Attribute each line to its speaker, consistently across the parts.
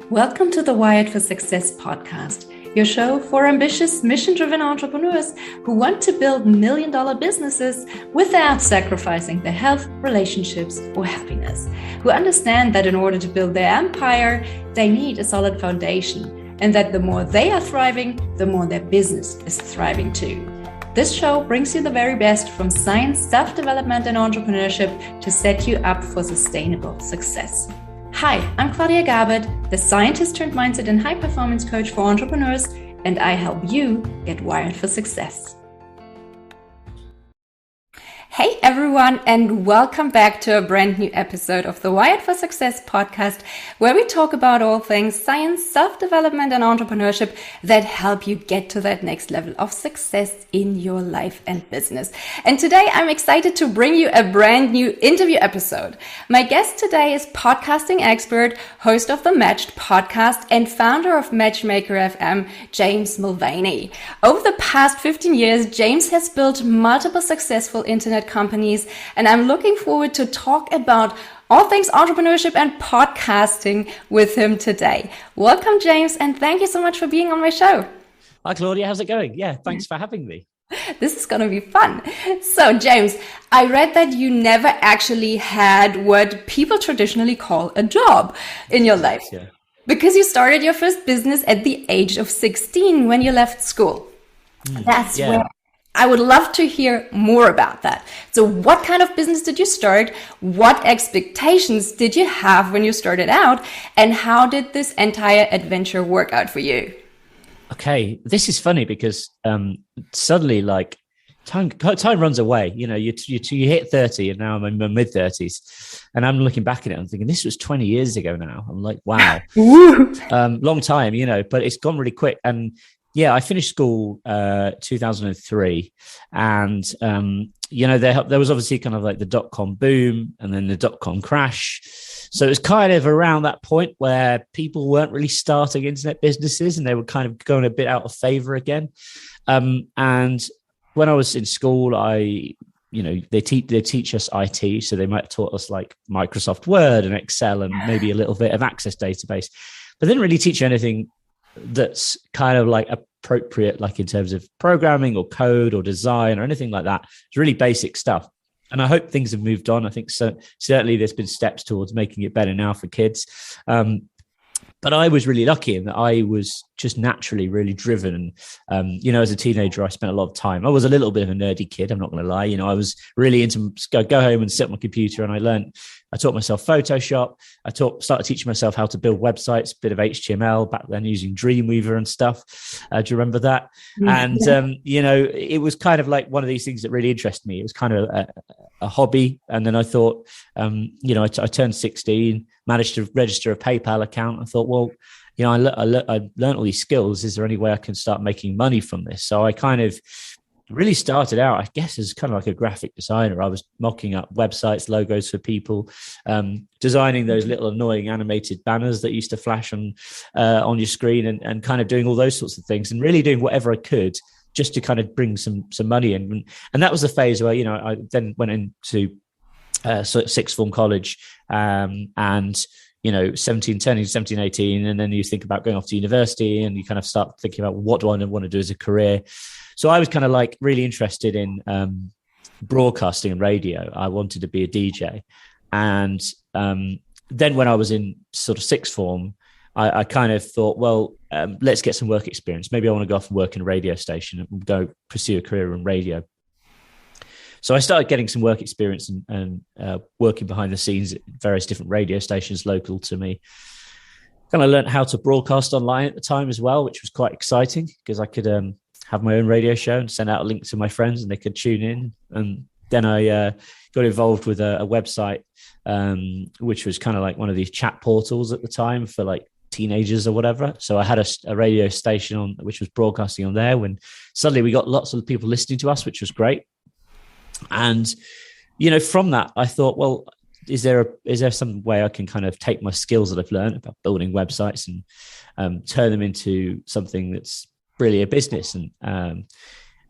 Speaker 1: Welcome to the Wired for Success podcast, your show for ambitious, mission-driven entrepreneurs who want to build million-dollar businesses without sacrificing their health, relationships, or happiness, who understand that in order to build their empire, they need a solid foundation, and that the more they are thriving, the more their business is thriving too. This show brings you the very best from science, self-development, and entrepreneurship to set you up for sustainable success. Hi, I'm Claudia Garbutt, the scientist turned mindset and high-performance coach for entrepreneurs, and I help you get wired for success. Hey everyone, and welcome back to a brand new episode of the Wired for Success podcast, where we talk about all things science, self-development, and entrepreneurship that help you get to that next level of success in your life and business. And today I'm excited to bring you a brand new interview episode. My guest today is podcasting expert, host of the Matched podcast, and founder of Matchmaker FM, James Mulvany. Over the past 15 years, James has built multiple successful internet companies, and I'm looking forward to talk about all things entrepreneurship and podcasting with him today. Welcome, James, and thank you so much for being on my show.
Speaker 2: Hi, Claudia. How's it going? Yeah, thanks for having me.
Speaker 1: This is going to be fun. So, James, I read that you never actually had what people traditionally call a job in your life.
Speaker 2: Yeah.
Speaker 1: Because you started your first business at the age of 16 when you left school. That's where I would love to hear more about that. So what kind of business did you start? What expectations did you have when you started out? And how did this entire adventure work out for you?
Speaker 2: Okay, this is funny because suddenly, like, time runs away. You know, you hit 30, and now I'm in my mid-30s, and I'm looking back at it. I'm thinking this was 20 years ago now. I'm like, wow, long time, you know. But it's gone really quick. And yeah, I finished school 2003, and you know, there was obviously kind of like the dot-com boom and then the dot-com crash. So it was kind of around that point where people weren't really starting internet businesses, and they were kind of going a bit out of favor again. And when I was in school, they teach us IT, so they might have taught us like Microsoft Word and Excel and maybe a little bit of Access database, but they didn't really teach you anything that's kind of like appropriate, like in terms of programming or code or design or anything like that. It's really basic stuff. And I hope things have moved on. I think certainly there's been steps towards making it better now for kids. But I was really lucky in that I was just naturally really driven. You know, as a teenager, I spent a lot of time. I was a little bit of a nerdy kid, I'm not going to lie. You know, I was really into go home and sit on my computer, and I taught myself Photoshop. Started teaching myself how to build websites, a bit of HTML back then using Dreamweaver and stuff. Do you remember that? And, you know, it was kind of like one of these things that really interested me. It was kind of a hobby. And then I thought, you know, I turned 16, managed to register a PayPal account. I thought, well, you know, I learned all these skills. Is there any way I can start making money from this? So I kind of really started out, I guess, as kind of like a graphic designer. I was mocking up websites, logos for people, designing those little annoying animated banners that used to flash on your screen, and kind of doing all those sorts of things, and really doing whatever I could just to kind of bring some money in. And that was the phase where, you know, I then went into sixth form college, and you know, 17, 18, and then you think about going off to university, and you kind of start thinking about what do I want to do as a career. So I was kind of like really interested in broadcasting and radio. I wanted to be a DJ. And then when I was in sort of sixth form, I kind of thought, well, let's get some work experience. Maybe I want to go off and work in a radio station and go pursue a career in radio. So I started getting some work experience and working behind the scenes at various different radio stations local to me. Kind of learned how to broadcast online at the time as well, which was quite exciting because I could have my own radio show and send out a link to my friends and they could tune in. And then I got involved with a website, which was kind of like one of these chat portals at the time for like teenagers or whatever. So I had a radio station on, which was broadcasting on there, when suddenly we got lots of people listening to us, which was great. And, you know, from that, I thought, well, is there some way I can kind of take my skills that I've learned about building websites and turn them into something that's really a business? And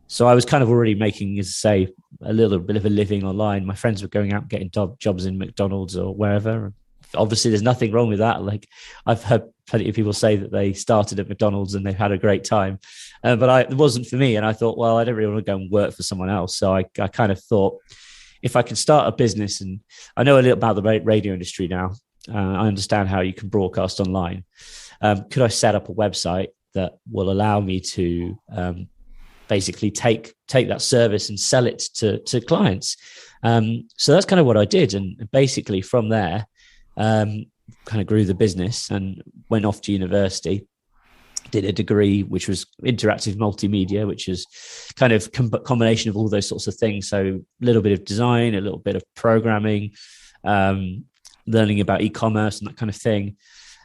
Speaker 2: so I was kind of already making, as I say, a little bit of a living online. My friends were going out and getting jobs in McDonald's or wherever. Obviously, there's nothing wrong with that. Like, I've heard plenty of people say that they started at McDonald's and they've had a great time. But it wasn't for me. And I thought, well, I don't really want to go and work for someone else. So I kind of thought, if I could start a business, and I know a little about the radio industry now, I understand how you can broadcast online. Could I set up a website that will allow me to basically take that service and sell it to clients? So that's kind of what I did. And basically from there, kind of grew the business and went off to university, did a degree, which was interactive multimedia, which is kind of combination of all those sorts of things. So a little bit of design, a little bit of programming, learning about e-commerce and that kind of thing.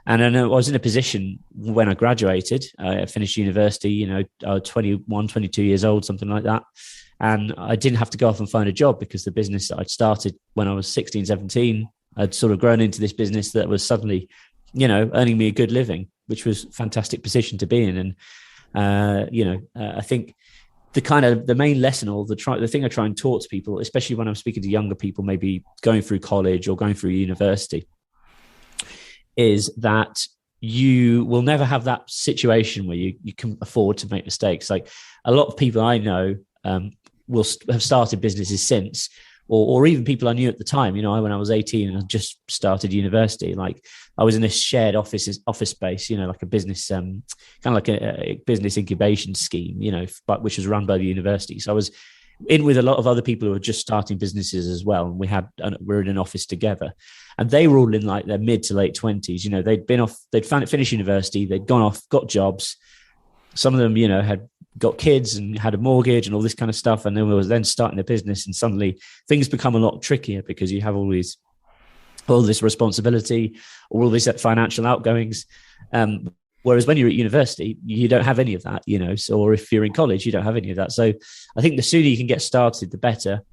Speaker 2: And I know I was in a position when I graduated, I finished university, I was 21, 22 years old, something like that. And I didn't have to go off and find a job because the business that I'd started when I was 16, 17, I'd sort of grown into this business that was suddenly, earning me a good living, which was a fantastic position to be in. And, I think the main lesson or the thing I try and talk to people, especially when I'm speaking to younger people, maybe going through college or going through university, is that you will never have that situation where you can afford to make mistakes. Like a lot of people I know will have started businesses since, or even people I knew at the time. When I was 18 and I just started university, like I was in a shared office space, like a business, kind of like a business incubation scheme, but which was run by the university. So I was in with a lot of other people who were just starting businesses as well. And we're in an office together, and they were all in like their mid to late 20s. They'd finished university, they'd gone off, got jobs. Some of them, had got kids and had a mortgage and all this kind of stuff. And then we was then starting a business, and suddenly things become a lot trickier because you have all this responsibility, all these financial outgoings. Whereas when you're at university, you don't have any of that, or if you're in college, you don't have any of that. So I think the sooner you can get started, the better.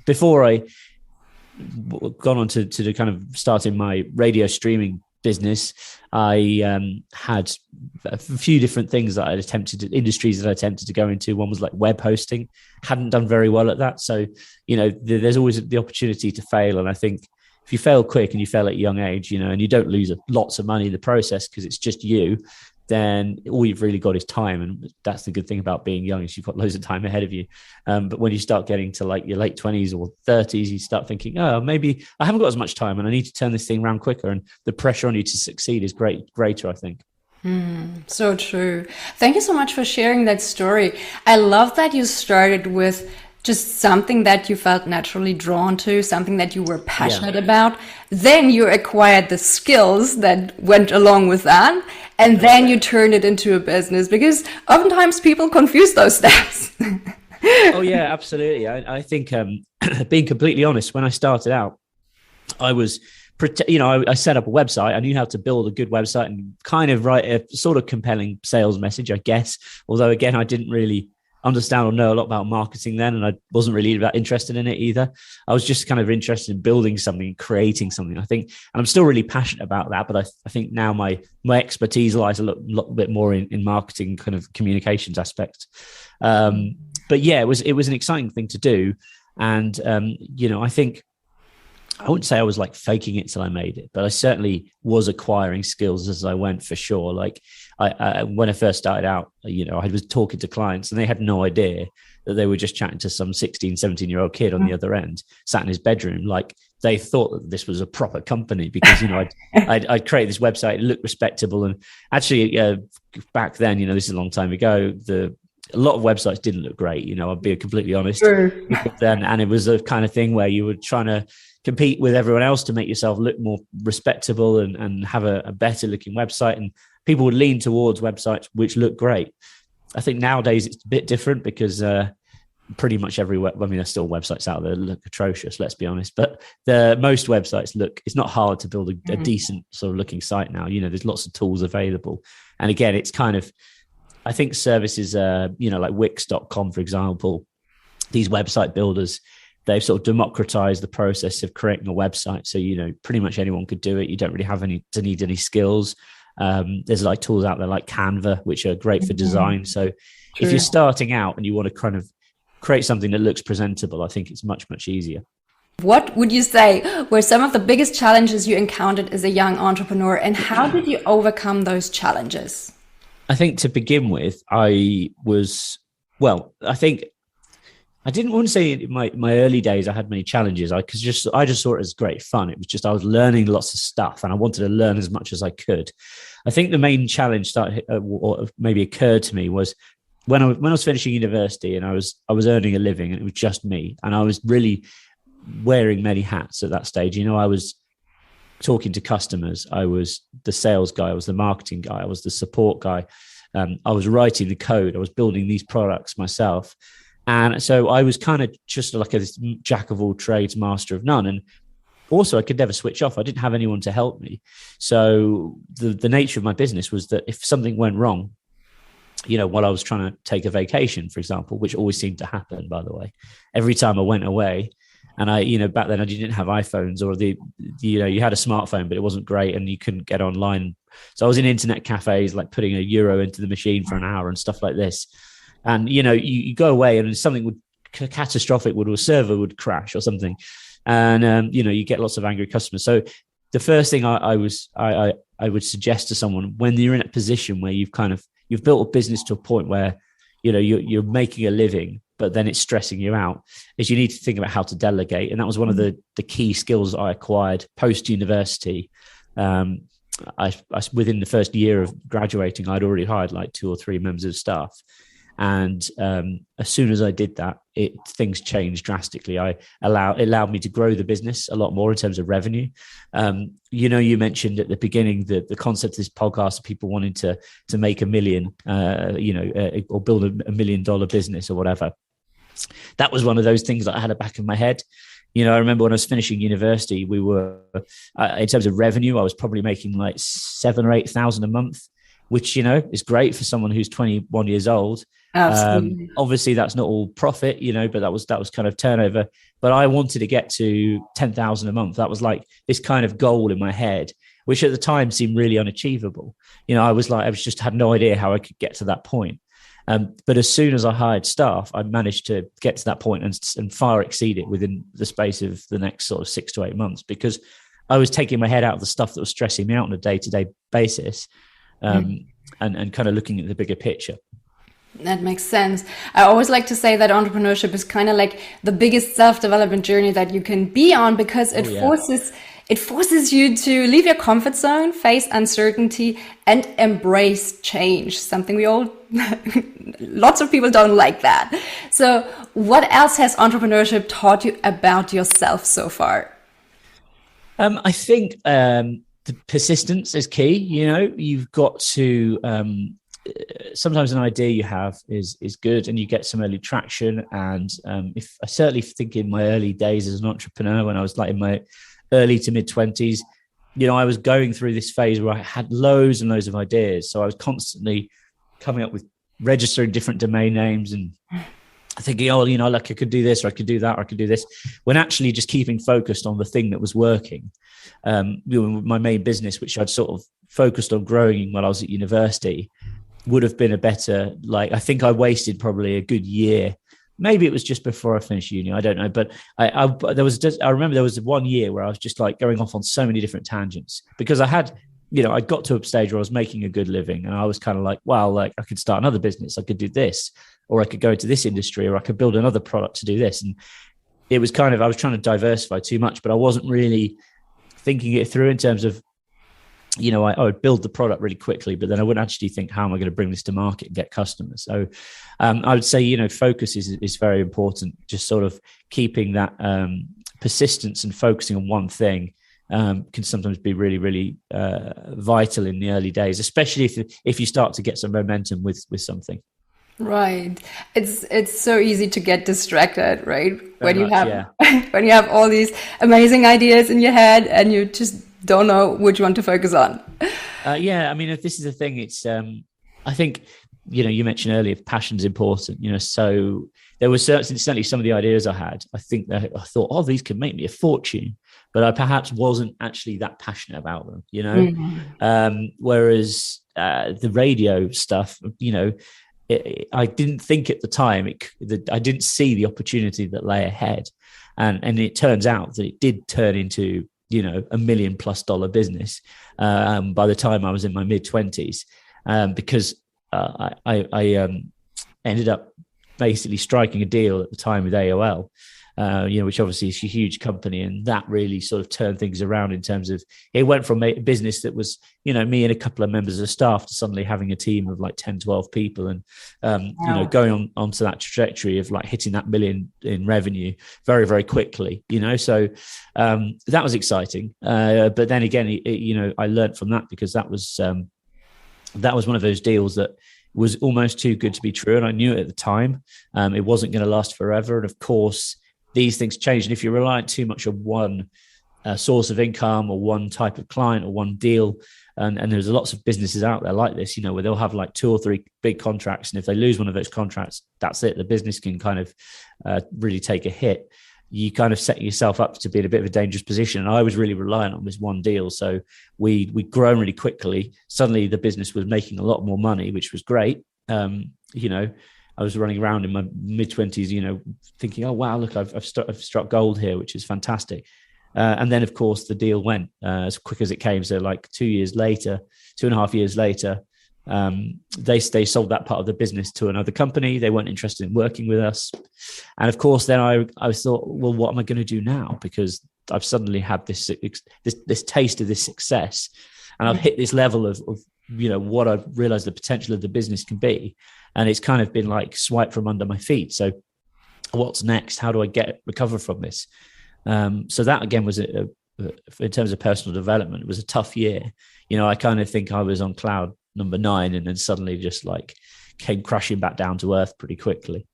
Speaker 2: Before I gone on to the kind of starting my radio streaming business, I had a few different things that industries that I attempted to go into. One was like web hosting, hadn't done very well at that. So, there's always the opportunity to fail. And I think if you fail quick and you fail at a young age, and you don't lose lots of money in the process because it's just you, then all you've really got is time. And that's the good thing about being young, is you've got loads of time ahead of you. But when you start getting to like your late 20s or 30s, you start thinking, oh, maybe I haven't got as much time and I need to turn this thing around quicker. And the pressure on you to succeed is greater, I think.
Speaker 1: So true. Thank you so much for sharing that story. I love that you started with just something that you felt naturally drawn to, something that you were passionate about. Then you acquired the skills that went along with that. And then you turned it into a business, because oftentimes people confuse those steps.
Speaker 2: Oh, yeah, absolutely. I think being completely honest, when I started out, I was, I set up a website. I knew how to build a good website and kind of write a sort of compelling sales message, I guess. Although, again, I didn't really understand or know a lot about marketing then, and I wasn't really that interested in it either. I was just kind of interested in building something, creating something, I think, and I'm still really passionate about that. But I think now my expertise lies a lot bit more in marketing, kind of communications aspect. But yeah, it was an exciting thing to do, and I think I wouldn't say I was like faking it till I made it, but I certainly was acquiring skills as I went, for sure. Like I when I first started out, I was talking to clients and they had no idea that they were just chatting to some 16, 17-year-old kid on the other end, sat in his bedroom. Like they thought that this was a proper company because, I'd create this website, it looked respectable. And actually back then, this is a long time ago, a lot of websites didn't look great, I'll be completely honest.
Speaker 1: Sure.
Speaker 2: Then, and it was a kind of thing where you were trying to compete with everyone else to make yourself look more respectable and have a better looking website. And people would lean towards websites which look great. I think nowadays it's a bit different because pretty much everywhere, there's still websites out there that look atrocious, let's be honest. But most websites it's not hard to build a decent sort of looking site now. There's lots of tools available. And again, it's kind of, I think services, like Wix.com, for example, these website builders, they've sort of democratized the process of creating a website. So, pretty much anyone could do it. You don't really need any skills. There's like tools out there like Canva, which are great for design. So if you're starting out and you want to kind of create something that looks presentable, I think it's much, much easier.
Speaker 1: What would you say were some of the biggest challenges you encountered as a young entrepreneur, and how did you overcome those challenges?
Speaker 2: I think to begin with, I think I didn't want to say in my early days I had many challenges. I just saw it as great fun. It was just I was learning lots of stuff, and I wanted to learn as much as I could. I think the main challenge started, or maybe occurred to me, was when I was finishing university and I was earning a living, and it was just me, and I was really wearing many hats at that stage. I was talking to customers, I was the sales guy, I was the marketing guy, I was the support guy, I was writing the code, I was building these products myself. And so I was kind of just like a jack of all trades, master of none. And also I could never switch off. I didn't have anyone to help me. So the nature of my business was that if something went wrong, while I was trying to take a vacation, for example, which always seemed to happen, by the way, every time I went away. And back then I didn't have iPhones, or you had a smartphone, but it wasn't great and you couldn't get online. So I was in internet cafes, like putting €1 into the machine for an hour and stuff like this. And, you go away and something would catastrophic, a server would crash or something. And, you get lots of angry customers. So the first thing I would suggest to someone, when you're in a position where you've built a business to a point where, you're making a living, but then it's stressing you out, is you need to think about how to delegate. And that was one of the key skills I acquired post-university. Within the first year of graduating, I'd already hired like 2 or 3 members of staff. And as soon as I did that, things changed drastically. It allowed me to grow the business a lot more in terms of revenue. You mentioned at the beginning the concept of this podcast of people wanting to make $1 million, or build a $1 million business or whatever. That was one of those things that I had at the back of my head. I remember when I was finishing university, we were, in terms of revenue, I was probably making like 7,000 or 8,000 a month, which, is great for someone who's 21 years old.
Speaker 1: Absolutely.
Speaker 2: Obviously that's not all profit, but that was kind of turnover. But I wanted to get to 10,000 a month. That was like this kind of goal in my head, which at the time seemed really unachievable. I had no idea how I could get to that point. But as soon as I hired staff, I managed to get to that point and far exceed it within the space of the next sort of 6 to 8 months, because I was taking my head out of the stuff that was stressing me out on a day-to-day basis, and kind of looking at the bigger picture.
Speaker 1: That makes sense. I always like to say that entrepreneurship is kind of like the biggest self-development journey that you can be on, because it forces you to leave your comfort zone, face uncertainty, and embrace change. Something lots of people don't like that. So what else has entrepreneurship taught you about yourself so far?
Speaker 2: I think the persistence is key. You've got to, sometimes an idea you have is good and you get some early traction. And I certainly think in my early days as an entrepreneur, when I was like in my early to mid 20s, I was going through this phase where I had loads and loads of ideas. So I was constantly coming up with registering different domain names and thinking, like I could do this, or I could do that, or I could do this, when actually just keeping focused on the thing that was working. My main business, which I'd sort of focused on growing while I was at university, would have been I think I wasted probably a good year. Maybe it was just before I finished uni, I don't know. But I remember there was 1 year where I was just like going off on so many different tangents, because I got to a stage where I was making a good living, and I was kind of like, well, like I could start another business, I could do this, or I could go into this industry, or I could build another product to do this. And it was I was trying to diversify too much, but I wasn't really thinking it through in terms of, I would build the product really quickly, but then I wouldn't actually think, how am I going to bring this to market and get customers? So I would say, focus is very important. Just sort of keeping that persistence and focusing on one thing can sometimes be really, really vital in the early days, especially if you start to get some momentum with something.
Speaker 1: Right. It's so easy to get distracted, right?
Speaker 2: When you
Speaker 1: have all these amazing ideas in your head and you just don't know which one to focus on.
Speaker 2: I mean, if this is the thing, it's I think, you mentioned earlier, passion's important, so there was certainly some of the ideas I had. I think that I thought, oh, these could make me a fortune, but I perhaps wasn't actually that passionate about them, Mm-hmm. Whereas the radio stuff, I didn't think at the time, I didn't see the opportunity that lay ahead. And it turns out that it did turn into, $1 million+ business by the time I was in my mid-20s, because I ended up basically striking a deal at the time with AOL, which obviously is a huge company, and that really sort of turned things around in terms of, it went from a business that was, me and a couple of members of staff to suddenly having a team of like 10, 12 people, and
Speaker 1: Wow.
Speaker 2: going onto that trajectory of like hitting that million in revenue very, very quickly. So that was exciting. But then again, I learned from that, because that was one of those deals that was almost too good to be true, and I knew it at the time. It wasn't going to last forever, and of course these things change. And if you're reliant too much on one source of income or one type of client or one deal, and there's lots of businesses out there like this, where they'll have like 2 or 3 big contracts, and if they lose one of those contracts, that's it. The business can kind of really take a hit. You kind of set yourself up to be in a bit of a dangerous position. And I was really reliant on this one deal. So we'd grown really quickly. Suddenly the business was making a lot more money, which was great. I was running around in my mid-20s, thinking, oh, wow, look, I've struck gold here, which is fantastic. And then, of course, the deal went as quick as it came. So like 2.5 years later, they sold that part of the business to another company. They weren't interested in working with us. And of course, then I thought, well, what am I going to do now? Because I've suddenly had this taste of this success, and I've hit this level of what I've realized the potential of the business can be. And it's kind of been like swiped from under my feet. So what's next? How do I recover from this? So that again was in terms of personal development, it was a tough year. I kind of think I was on cloud number 9, and then suddenly just like came crashing back down to earth pretty quickly.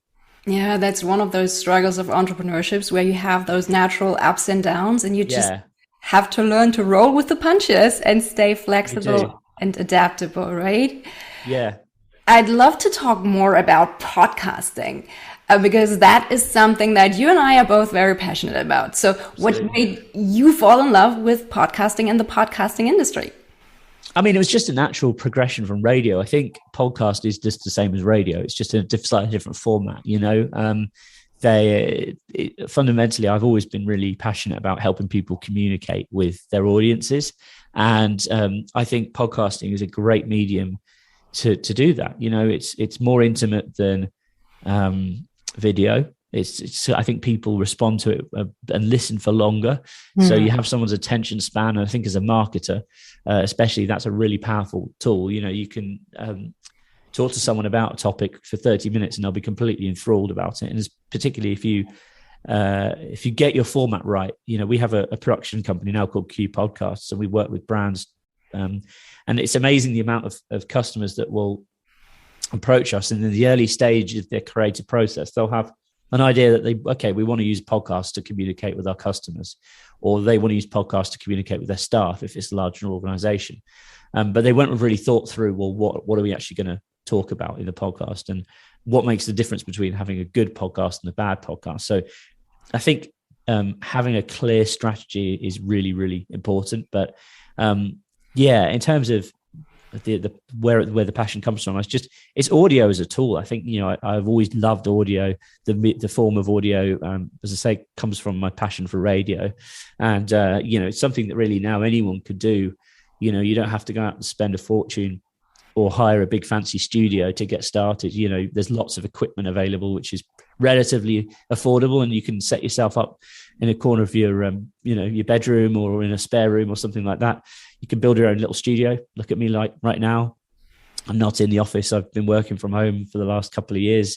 Speaker 1: Yeah, that's one of those struggles of entrepreneurships, where you have those natural ups and downs, and you just have to learn to roll with the punches and stay flexible and adaptable, right?
Speaker 2: Yeah.
Speaker 1: I'd love to talk more about podcasting, because that is something that you and I are both very passionate about. So what made you fall in love with podcasting and the podcasting industry?
Speaker 2: I mean, it was just a natural progression from radio. I think podcast is just the same as radio. It's just a slightly different format, fundamentally, I've always been really passionate about helping people communicate with their audiences. And I think podcasting is a great medium to do that. It's more intimate than video. It's I think people respond to it and listen for longer. So you have someone's attention span. And I think as a marketer, especially, that's a really powerful tool. You can talk to someone about a topic for 30 minutes and they'll be completely enthralled about it. And it's particularly if you get your format right. We have a production company now called Q Podcasts, and we work with brands. And it's amazing the amount of customers that will approach us, and in the early stage of their creative process, they'll have an idea that we want to use podcasts to communicate with our customers, or they want to use podcasts to communicate with their staff if it's a larger organization. But they won't have really thought through, well, what are we actually going to talk about in the podcast, and what makes the difference between having a good podcast and a bad podcast. So I think having a clear strategy is really, really important. But in terms of where the passion comes from, it's audio as a tool. I think I've always loved audio. The form of audio, as I say, comes from my passion for radio, and it's something that really now anyone could do. You don't have to go out and spend a fortune or hire a big fancy studio to get started. There's lots of equipment available, which is relatively affordable, and you can set yourself up in a corner of your your bedroom or in a spare room or something like that. You can build your own little studio. Look at me, like right now, I'm not in the office. I've been working from home for the last couple of years.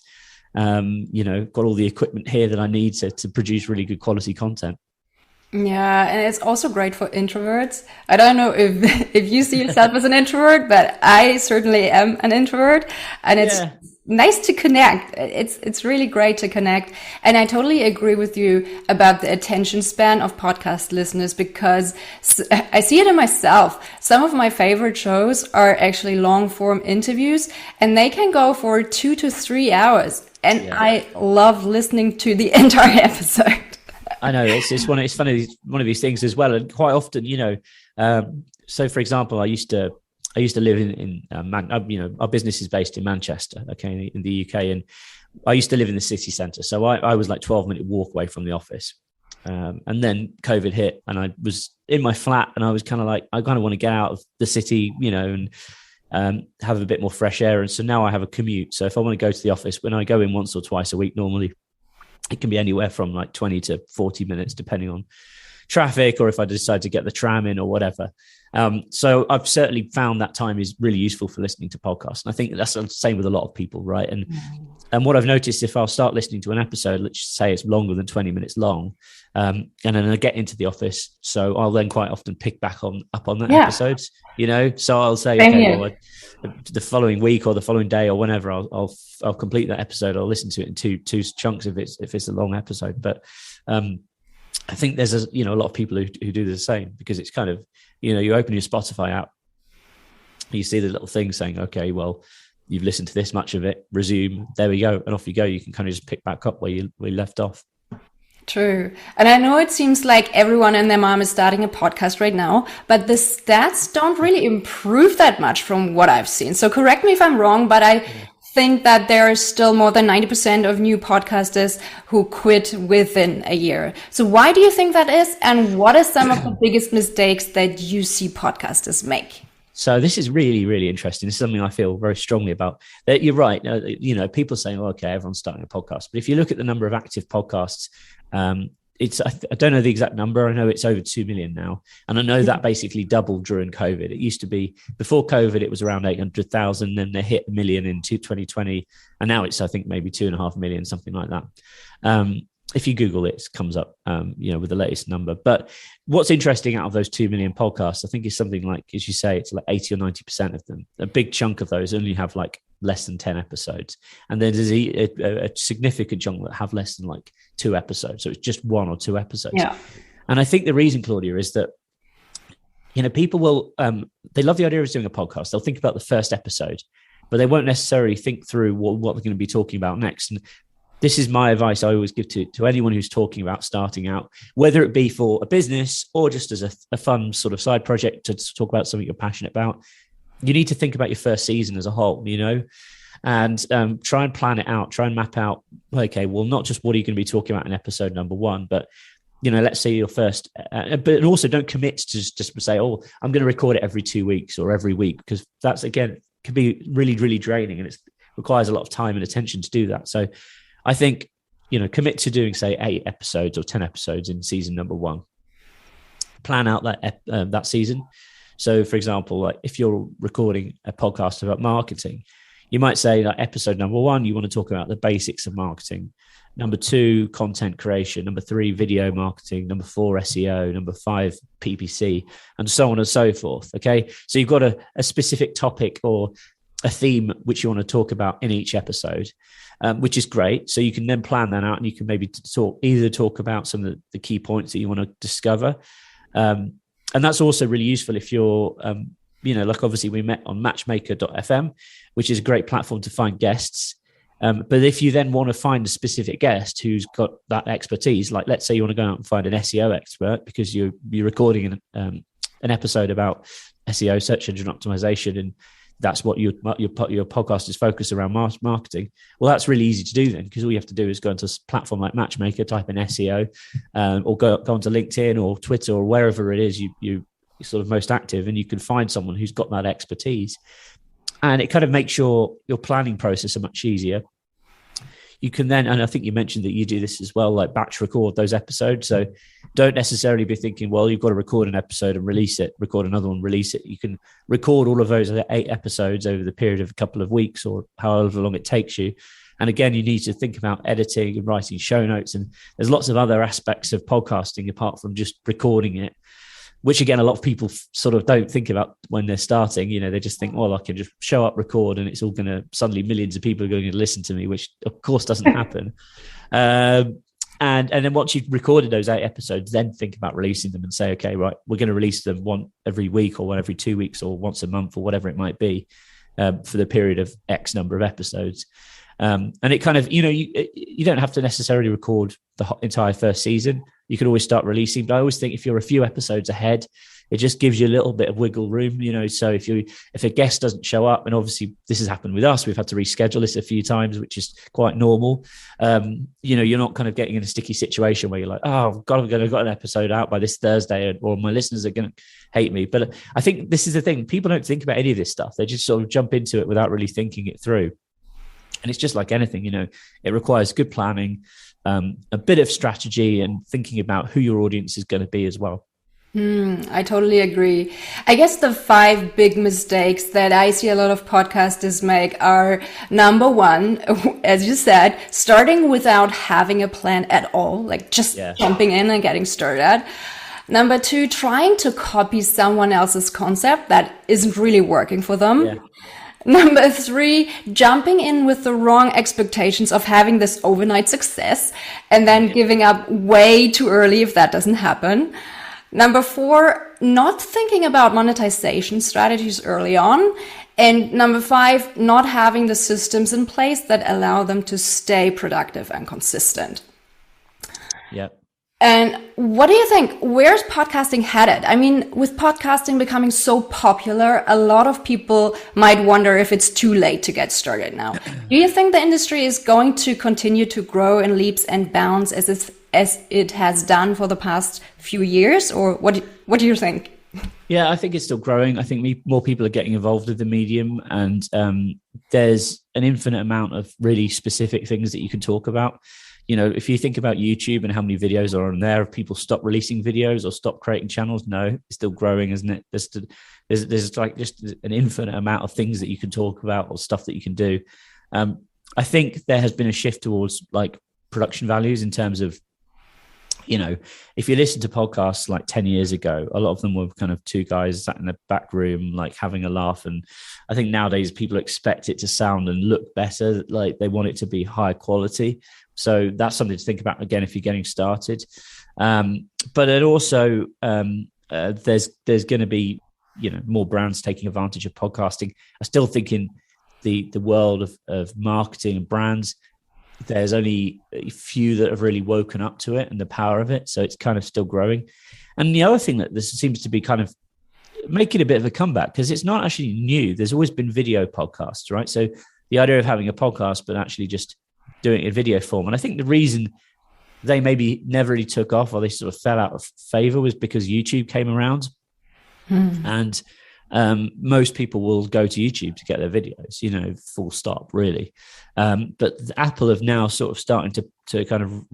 Speaker 2: Got all the equipment here that I need to produce really good quality content.
Speaker 1: Yeah, and it's also great for introverts. I don't know if you see yourself as an introvert, but I certainly am an introvert, and it's nice to connect. It's really great to connect. And I totally agree with you about the attention span of podcast listeners, because I see it in myself. Some of my favorite shows are actually long form interviews, and they can go for 2 to 3 hours. And I love listening to the entire episode.
Speaker 2: I know it's funny, one of these things as well. And quite often, so for example, I used to live in our business is based in Manchester, in the UK, and I used to live in the city centre. So I was like 12-minute walk away from the office. And then COVID hit, and I was in my flat, and I was kind of like, I kind of want to get out of the city, and have a bit more fresh air. And so now I have a commute. So if I want to go to the office, when I go in once or twice a week, normally it can be anywhere from like 20 to 40 minutes, depending on traffic, or if I decide to get the tram in or whatever. So I've certainly found that time is really useful for listening to podcasts. And I think that's the same with a lot of people, right? And what I've noticed, if I'll start listening to an episode, let's say it's longer than 20 minutes long, and then I get into the office, so I'll then quite often pick back up on that episodes, So I'll say, the following week or the following day or whenever, I'll complete that episode. I'll listen to it in two chunks if it's a long episode. But I think there's a lot of people who do the same, because it's kind of, you open your Spotify app, you see the little thing saying, okay, well, you've listened to this much of it, resume, there we go. And off you go. You can kind of just pick back up where you left off.
Speaker 1: True. And I know it seems like everyone and their mom is starting a podcast right now, but the stats don't really improve that much from what I've seen. So correct me if I'm wrong, but I think that there are still more than 90% of new podcasters who quit within a year. So why do you think that is? And what are some of the biggest mistakes that you see podcasters make?
Speaker 2: So this is really, really interesting. This is something I feel very strongly about. That you're right. People saying, well, okay, everyone's starting a podcast. But if you look at the number of active podcasts, I don't know the exact number. I know it's over 2 million now. And I know that basically doubled during COVID. It used to be, before COVID, it was around 800,000. Then they hit 1 million in 2020. And now it's, I think, maybe 2.5 million, something like that. If you Google it, it comes up, with the latest number. But what's interesting out of those 2 million podcasts, I think, is something like, as you say, it's like 80 or 90% of them. A big chunk of those only have like less than 10 episodes. And then there's a significant chunk that have less than like 2 episodes. So it's just 1 or 2 episodes. Yeah. And I think the reason, Claudia, is that, people will, they love the idea of doing a podcast. They'll think about the first episode, but they won't necessarily think through what they're going to be talking about next. And this is my advice I always give to anyone who's talking about starting out, whether it be for a business or just as a fun sort of side project to talk about something you're passionate about. You need to think about your first season as a whole, and try and plan it out, try and map out, okay, well, not just what are you going to be talking about in episode number 1, but, let's say your first, but also don't commit to just say, oh, I'm going to record it every 2 weeks or every week, because that's, again, can be really, really draining, and it requires a lot of time and attention to do that. So I think, commit to doing, say, 8 episodes or 10 episodes in season number 1. Plan out that season. So, for example, like if you're recording a podcast about marketing, you might say, like, episode number 1, you want to talk about the basics of marketing. Number 2, content creation. Number 3, video marketing. Number 4, SEO. Number 5, PPC, and so on and so forth. Okay, so you've got a specific topic or a theme which you want to talk about in each episode. Which is great. So you can then plan that out, and you can maybe talk about some of the key points that you want to discover. And that's also really useful if you're, like obviously we met on matchmaker.fm, which is a great platform to find guests. But if you then want to find a specific guest who's got that expertise, like let's say you want to go out and find an SEO expert because you're recording an episode about SEO, search engine optimization, and that's what your podcast is focused around marketing. Well, that's really easy to do then, because all you have to do is go into a platform like Matchmaker, type in SEO, or go onto LinkedIn or Twitter or wherever it is you're sort of most active, and you can find someone who's got that expertise. And it kind of makes your planning process a much easier. You can then, and I think you mentioned that you do this as well, like batch record those episodes. So don't necessarily be thinking, well, you've got to record an episode and release it, record another one, release it. You can record all of those 8 episodes over the period of a couple of weeks or however long it takes you. And again, you need to think about editing and writing show notes. And there's lots of other aspects of podcasting apart from just recording it, which again, a lot of people sort of don't think about when they're starting. They just think, well, I can just show up, record, and it's all going to, suddenly millions of people are going to listen to me, which of course doesn't happen. And then once you've recorded those 8 episodes, then think about releasing them and say, okay, right, we're going to release them one every week or one every 2 weeks or once a month or whatever it might be, for the period of X number of episodes. And it kind of, you don't have to necessarily record the entire first season. You can always start releasing, but I always think if you're a few episodes ahead, it just gives you a little bit of wiggle room, so if a guest doesn't show up, and obviously this has happened with us, we've had to reschedule this a few times, which is quite normal. You're not kind of getting in a sticky situation where you're like, oh God, I'm going to got an episode out by this Thursday, or my listeners are going to hate me. But I think this is the thing, people don't think about any of this stuff. They just sort of jump into it without really thinking it through. And it's just like anything, it requires good planning, a bit of strategy, and thinking about who your audience is going to be as well.
Speaker 1: I totally agree. I guess the 5 big mistakes that I see a lot of podcasters make are, number 1, as you said, starting without having a plan at all, like just jumping in and getting started. Number 2, trying to copy someone else's concept that isn't really working for them. Yeah. Number 3, jumping in with the wrong expectations of having this overnight success and then giving up way too early if that doesn't happen. Number 4, not thinking about monetization strategies early on. And number 5, not having the systems in place that allow them to stay productive and consistent.
Speaker 2: Yeah.
Speaker 1: And what do you think? Where's podcasting headed? I mean, with podcasting becoming so popular, a lot of people might wonder if it's too late to get started now. Do you think the industry is going to continue to grow in leaps and bounds as it has done for the past few years? Or what do you think?
Speaker 2: Yeah, I think it's still growing. I think more people are getting involved with the medium, and there's an infinite amount of really specific things that you can talk about. If you think about YouTube and how many videos are on there, have people stopped releasing videos or stopped creating channels? No, it's still growing, isn't it? There's like just an infinite amount of things that you can talk about or stuff that you can do. I think there has been a shift towards like production values in terms of, if you listen to podcasts like 10 years ago, a lot of them were kind of 2 guys sat in the back room, like having a laugh. And I think nowadays people expect it to sound and look better, like they want it to be high quality. So that's something to think about, again, if you're getting started. But it also, there's going to be, more brands taking advantage of podcasting. I still think in the world of marketing and brands, there's only a few that have really woken up to it and the power of it. So it's kind of still growing. And the other thing that this seems to be kind of making a bit of a comeback, because it's not actually new. There's always been video podcasts, right? So the idea of having a podcast, but actually just doing it in video form. And I think the reason they maybe never really took off, or they sort of fell out of favor, was because YouTube came around. And most people will go to YouTube to get their videos, full stop, really. But Apple have now sort of starting to kind of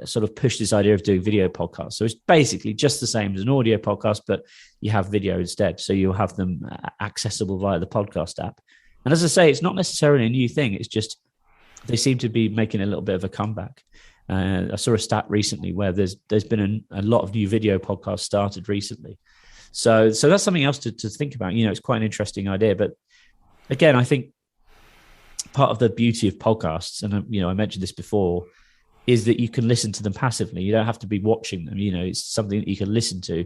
Speaker 2: sort of push this idea of doing video podcasts. So it's basically just the same as an audio podcast, but you have video instead. So you'll have them accessible via the podcast app. And as I say, it's not necessarily a new thing. It's just they seem to be making a little bit of a comeback. I saw a stat recently where there's been a lot of new video podcasts started recently. So that's something else to think about. It's quite an interesting idea. But again, I think part of the beauty of podcasts, and I mentioned this before, is that you can listen to them passively. You don't have to be watching them. It's something that you can listen to.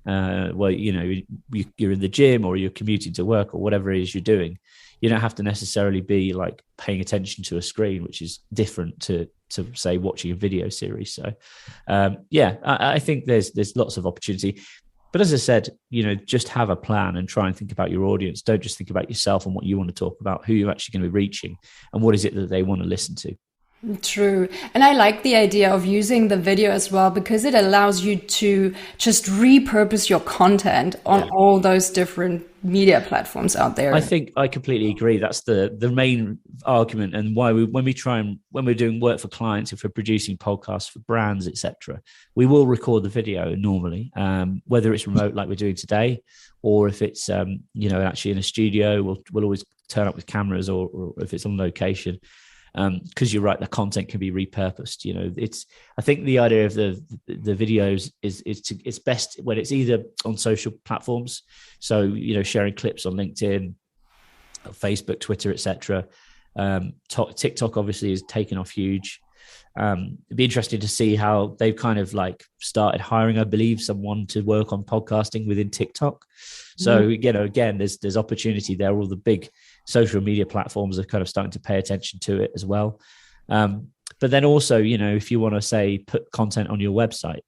Speaker 2: You're in the gym or you're commuting to work or whatever it is you're doing. You don't have to necessarily be like paying attention to a screen, which is different to say watching a video series. So I think there's lots of opportunity. But as I said, just have a plan and try and think about your audience. Don't just think about yourself and what you want to talk about, who you're actually going to be reaching and what is it that they want to listen to.
Speaker 1: True. And I like the idea of using the video as well, because it allows you to just repurpose your content on all those different media platforms out there.
Speaker 2: I think I completely agree. That's the main argument, and why when we're doing work for clients, if we're producing podcasts for brands, etc., we will record the video normally, whether it's remote like we're doing today, or if it's actually in a studio, we'll always turn up with cameras, or if it's on location. Because you're right, the content can be repurposed. I think the idea of the videos is it's best when it's either on social platforms, so sharing clips on LinkedIn, Facebook, Twitter, etc. TikTok obviously is taken off huge. It'd be interesting to see how they've kind of like started hiring, I believe, someone to work on podcasting within TikTok. So again, there's opportunity there. All the big social media platforms are kind of starting to pay attention to it as well. But then also, if you want to say put content on your website,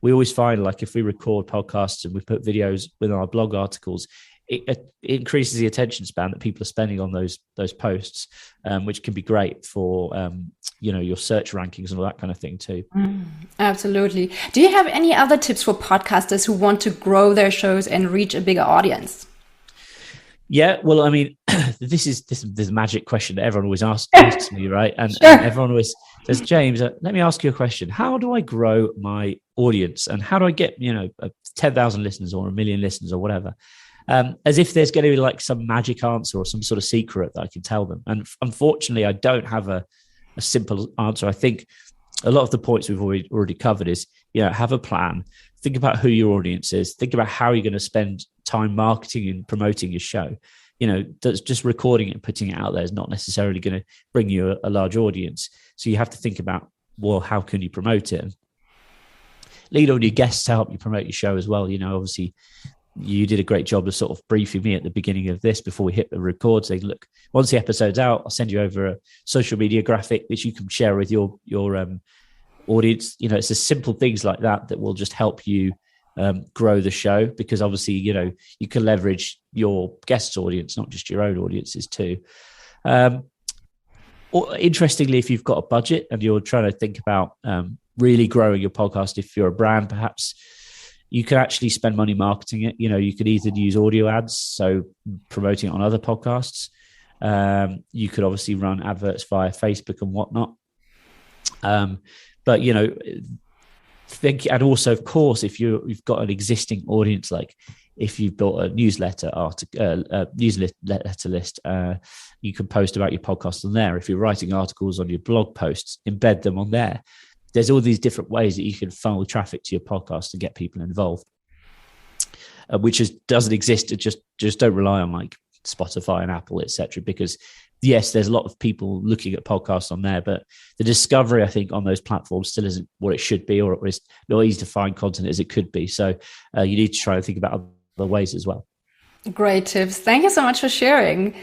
Speaker 2: we always find, like, if we record podcasts and we put videos with our blog articles, it increases the attention span that people are spending on those posts, which can be great for your search rankings and all that kind of thing too.
Speaker 1: Absolutely. Do you have any other tips for podcasters who want to grow their shows and reach a bigger audience?
Speaker 2: Yeah, well, I mean, this is a magic question that everyone always asks me, right? And, sure. And everyone always says, James, let me ask you a question. How do I grow my audience, and how do I get 10,000 listeners or 1 million listeners or whatever? As if there's going to be like some magic answer or some sort of secret that I can tell them. And unfortunately, I don't have a simple answer. I think a lot of the points we've already covered is, have a plan, think about who your audience is, think about how you're going to spend time marketing and promoting your show. Just recording it and putting it out there is not necessarily going to bring you a large audience. So you have to think about, well, how can you promote it? And lead on your guests to help you promote your show as well. Obviously, you did a great job of sort of briefing me at the beginning of this before we hit the record, saying, look, once the episode's out, I'll send you over a social media graphic which you can share with your audience. It's the simple things like that will just help you grow the show, because obviously, you can leverage your guest's audience, not just your own audiences too. Or interestingly, if you've got a budget and you're trying to think about really growing your podcast, if you're a brand, perhaps you can actually spend money marketing it. You could either use audio ads, so promoting it on other podcasts. You could obviously run adverts via Facebook and whatnot. But think, and also, of course, if you've got an existing audience, like if you've built a newsletter list, you can post about your podcast on there. If you're writing articles on your blog posts, embed them on there. There's all these different ways that you can funnel traffic to your podcast and get people involved, which doesn't exist. Just don't rely on like Spotify and Apple, etc. Because yes, there's a lot of people looking at podcasts on there, but the discovery, I think, on those platforms still isn't what it should be, or it's not easy to find content as it could be. So you need to try and think about other ways as well.
Speaker 1: Great tips. Thank you so much for sharing.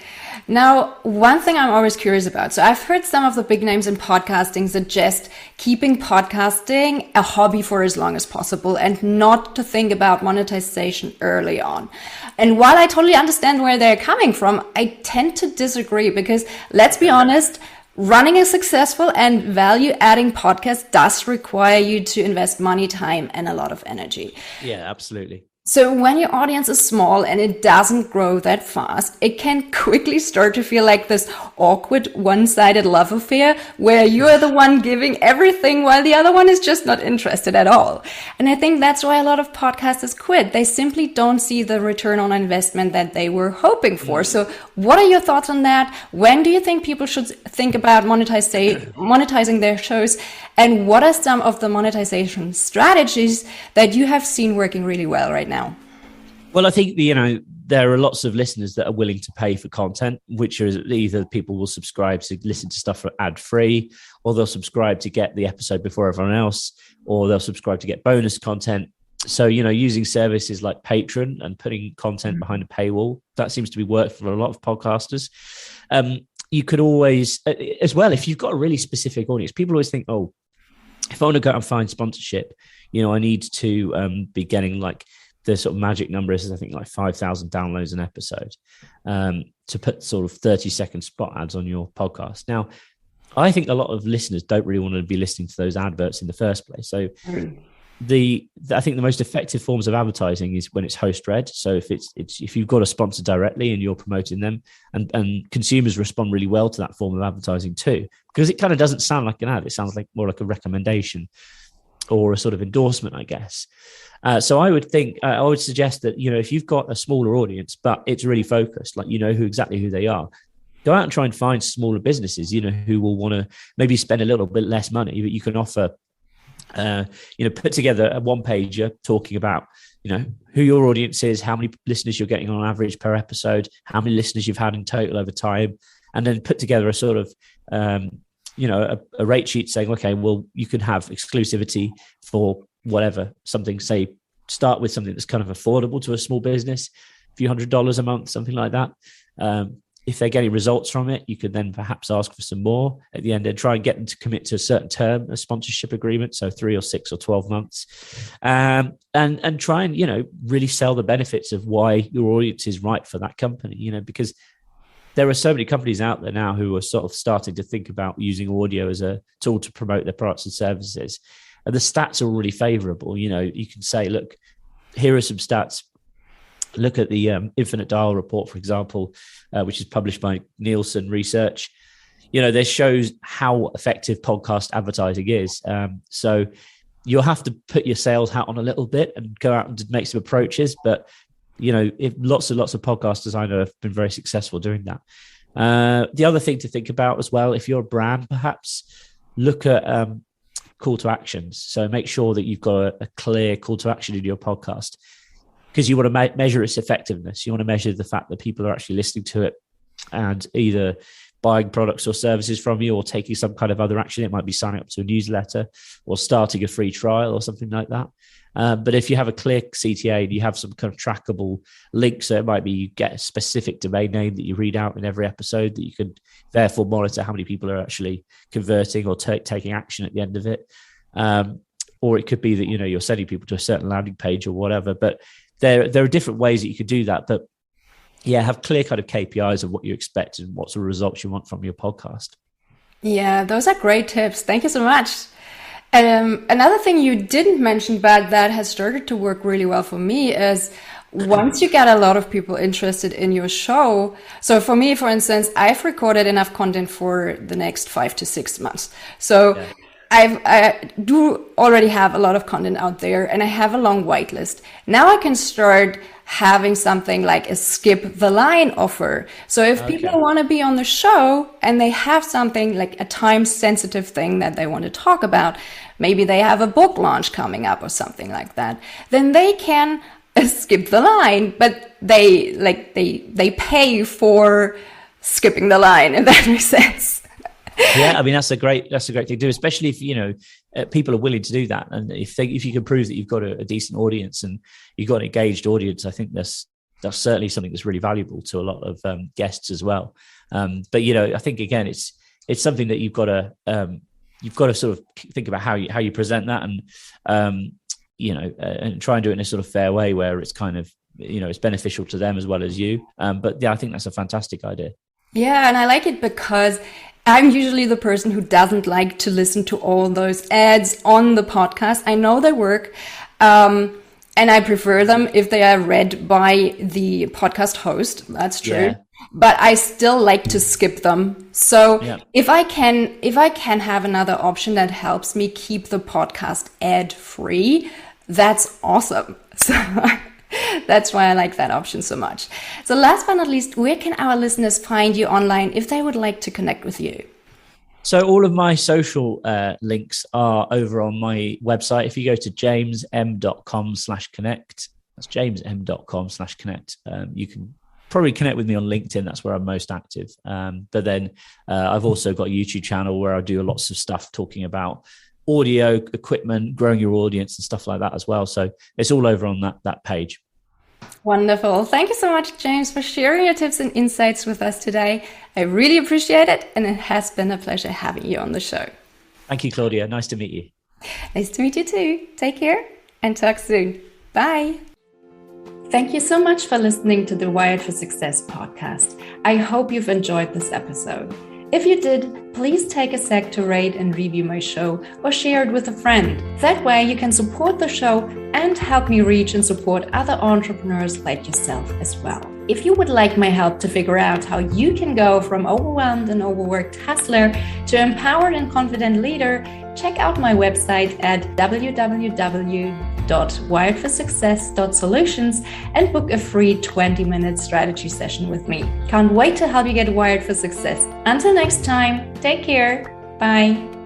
Speaker 1: Now, one thing I'm always curious about. So I've heard some of the big names in podcasting suggest keeping podcasting a hobby for as long as possible and not to think about monetization early on. And while I totally understand where they're coming from, I tend to disagree, because let's be honest, running a successful and value-adding podcast does require you to invest money, time, and a lot of energy.
Speaker 2: Yeah, absolutely.
Speaker 1: So when your audience is small and it doesn't grow that fast, it can quickly start to feel like this awkward one-sided love affair where you're the one giving everything while the other one is just not interested at all. And I think that's why a lot of podcasters quit. They simply don't see the return on investment that they were hoping for. So what are your thoughts on that? When do you think people should think about monetizing their shows? And what are some of the monetization strategies that you have seen working really well right now?
Speaker 2: Well, I think, there are lots of listeners that are willing to pay for content, which is either people will subscribe to listen to stuff for ad-free, or they'll subscribe to get the episode before everyone else, or they'll subscribe to get bonus content. So, using services like Patreon and putting content behind a paywall, that seems to be worked for a lot of podcasters. You could always, as well, if you've got a really specific audience, people always think, oh, if I want to go out and find sponsorship, I need to be getting like the sort of magic number is, I think, like 5,000 downloads an episode to put sort of 30-second spot ads on your podcast. Now, I think a lot of listeners don't really want to be listening to those adverts in the first place. So I think the most effective forms of advertising is when it's host read. So if you've got a sponsor directly and you're promoting them, and consumers respond really well to that form of advertising too, because it kind of doesn't sound like an ad. It sounds like more like a recommendation or a sort of endorsement, I guess. So I would suggest that, if you've got a smaller audience, but it's really focused, like, exactly who they are, go out and try and find smaller businesses, who will want to maybe spend a little bit less money, but you can offer, put together a one-pager talking about, who your audience is, how many listeners you're getting on average per episode, how many listeners you've had in total over time, and then put together a sort of, a rate sheet saying, okay, well, you can have exclusivity for whatever, something, say, start with something that's kind of affordable to a small business, a few $100s a month, something like that. if they're getting results from it, you could then perhaps ask for some more at the end and try and get them to commit to a certain term, a sponsorship agreement, so 3 or 6 or 12 months, and try and, really sell the benefits of why your audience is right for that company, because there are so many companies out there now who are sort of starting to think about using audio as a tool to promote their products and services. And the stats are really favorable. You can say, look, here are some stats. Look at the Infinite Dial report, for example, which is published by Nielsen Research. There shows how effective podcast advertising is. So you'll have to put your sales hat on a little bit and go out and make some approaches. But, if lots and lots of podcasters I know have been very successful doing that. The other thing to think about as well, if you're a brand, perhaps look at call to actions. So make sure that you've got a clear call to action in your podcast, because you want to measure its effectiveness. You want to measure the fact that people are actually listening to it and either buying products or services from you or taking some kind of other action. It might be signing up to a newsletter or starting a free trial or something like that. But if you have a clear CTA and you have some kind of trackable link, so it might be you get a specific domain name that you read out in every episode that you can therefore monitor how many people are actually converting or taking action at the end of it. Or it could be that, you're sending people to a certain landing page or whatever. But there are different ways that you could do that. But yeah, have clear kind of KPIs of what you expect and what sort of results you want from your podcast.
Speaker 1: Yeah, those are great tips. Thank you so much. Another thing you didn't mention, but that has started to work really well for me, is once you get a lot of people interested in your show. So for me, for instance, I've recorded enough content for the next 5 to 6 months. So yeah. I do already have a lot of content out there and I have a long whitelist. Now I can start having something like a skip the line offer. So if people want to be on the show and they have something like a time sensitive thing that they want to talk about, maybe they have a book launch coming up or something like that, then they can skip the line, but they pay for skipping the line, if that makes sense.
Speaker 2: Yeah, I mean that's a great thing to do, especially if people are willing to do that, and if you can prove that you've got a decent audience and you've got an engaged audience. I think that's certainly something that's really valuable to a lot of guests as well. But I think again it's something that you've got to sort of think about how you present that, and and try and do it in a sort of fair way where it's kind of it's beneficial to them as well as you. But yeah, I think that's a fantastic idea.
Speaker 1: Yeah, and I like it because I'm usually the person who doesn't like to listen to all those ads on the podcast. I know they work, and I prefer them if they are read by the podcast host. That's true. Yeah. But I still like to skip them. So yeah. if I can have another option that helps me keep the podcast ad free, that's awesome. So that's why I like that option so much. So last but not least, where can our listeners find you online if they would like to connect with you?
Speaker 2: So all of my social links are over on my website. If you go to jamesm.com/connect, that's jamesm.com/connect. You can probably connect with me on LinkedIn. That's where I'm most active. But then I've also got a YouTube channel where I do lots of stuff talking about audio equipment, growing your audience and stuff like that as well. So it's all over on that page.
Speaker 1: Wonderful. Thank you so much, James, for sharing your tips and insights with us today. I really appreciate it. And it has been a pleasure having you on the show.
Speaker 2: Thank you, Claudia. Nice to meet you.
Speaker 1: Nice to meet you too. Take care and talk soon. Bye. Thank you so much for listening to the Wired for Success podcast. I hope you've enjoyed this episode. If you did, please take a sec to rate and review my show or share it with a friend. That way you can support the show and help me reach and support other entrepreneurs like yourself as well. If you would like my help to figure out how you can go from overwhelmed and overworked hustler to empowered and confident leader, check out my website at www.wiredforsuccess.solutions and book a free 20-minute strategy session with me. Can't wait to help you get wired for success. Until next time, take care. Bye.